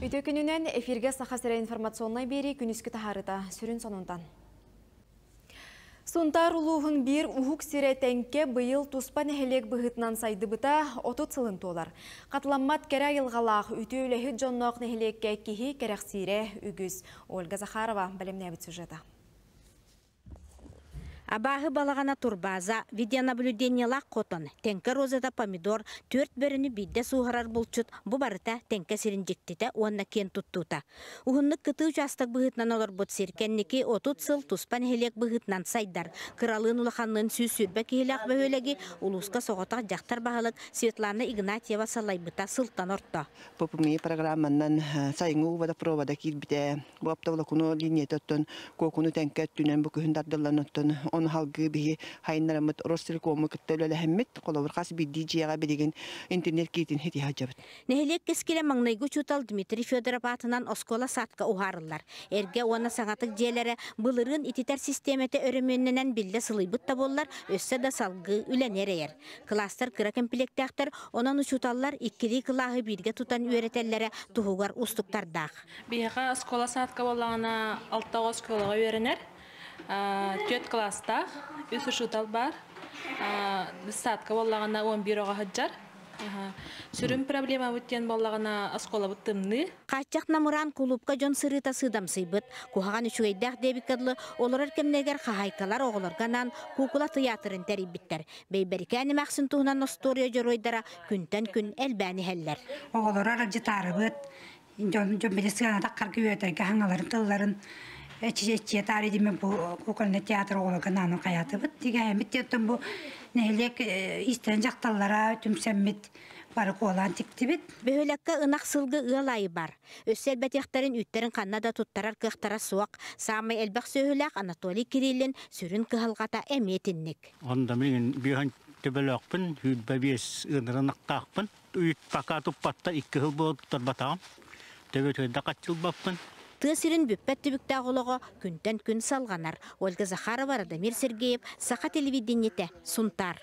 Үтө күнінен эфирге сақасыра информационной бери күніскі тахарыта сүрін сонундан. Сунтар улуғын бір ұхук сире тәңке бұйыл туспан әхелек бұғытнан сайды бұта 30 сылын толар. Қатыламмат кәрі айылғалақ үтө өліхі жонноқ нәхелекке кихи кәрәқ сире үгіз. Ольга Захарова білімне әбіт сюжета. Абағы балағана турбаза, видеонаблюдениялақ қотын, тәңкі розада помидор, 4 біріні бидде суғарар бұлчут, бұ барыта тәңкі сирінжектеті онна кен тұттута. Уғынлық күті участық бұғытнан олар бұт серкеннекі 30 сыл туспан хелек бұғытнан сайдар. Кралын улаханлын сүйсүрбә кейлақ бөхөлегі улуска соғытақ жақтар бағылық Светлана Игнатьева салайбыта сылтан орта. Попуми программаннан сайыңу вада провада килбите, bu aptavla kunu liniyetottun, kokunu tәңкәттүнен bu kühündardıllan ottun. Onu halgı bihi hayınlarımız Rostelekomu küttölöle hemmet kolabır qası bir DJ'ga bilegen internet kitin heti hacabıt. Nehelek keskile mаңнайгы чутал Дмитрий Федоров атынан оскола сатка ухарылар. Эрге оны саңатык жээлери былырын ититер системете өрөмөннөн билде сылыйбыт та боллар, өссө да салгы үленерер. Кластер кыра комплектактар онан учуталлар иккили кылагы бирге тутан үйрөтеллере тухугар устуктардак. Бияга оскола сатка боллагана 6 осколага үйрөнөр. 4 класста үсі шутал бар. Сатка боллағана 11 оға хаджар. Сүрін проблема өткен боллағана аскола бұттымны. Қачақ намыран кулупка жон сырыта сыдам сыйбыт. Кухаган үшуейдақ дебикадлы олар әркемнегер қағайкалар оғыларганан кукула театрын тәрибіттер. Бейберікәні мәқсін туғынан остория жоройдара күнтен күн әлбәні хәллер. Оғылар аржытары бұт. Жон белесігана таққарғы өйтерге хаңаларын тылларын Çiçeğe tarihime bu okulun tiyatro olarak nanın hayatı bit. Diye bitiyortum bu nehlek istenecek dallara tümsemmit barık olan tikti bit. Böylekka ınak sılgı ılayı var. Össel beteklerin ütlerin kanada tuttarar kıhtara soğuk. Sami elbaq söhülak Anatoli Kirillin sürün kıhalgata emetinlik. Onda benim bir han tebelakpın, hüdbebiyes ınırınaqtaqpın. Üyt pakatup patta 2 yıl bu tutar batağım. Tebetöyde kaç yıl bappın. Тысырын бүппәт түбікті ағылығы күнтен күн салғанар. Ольга Захарова, Радамир Сергеев, Сақа телевидениеті, Сунтар.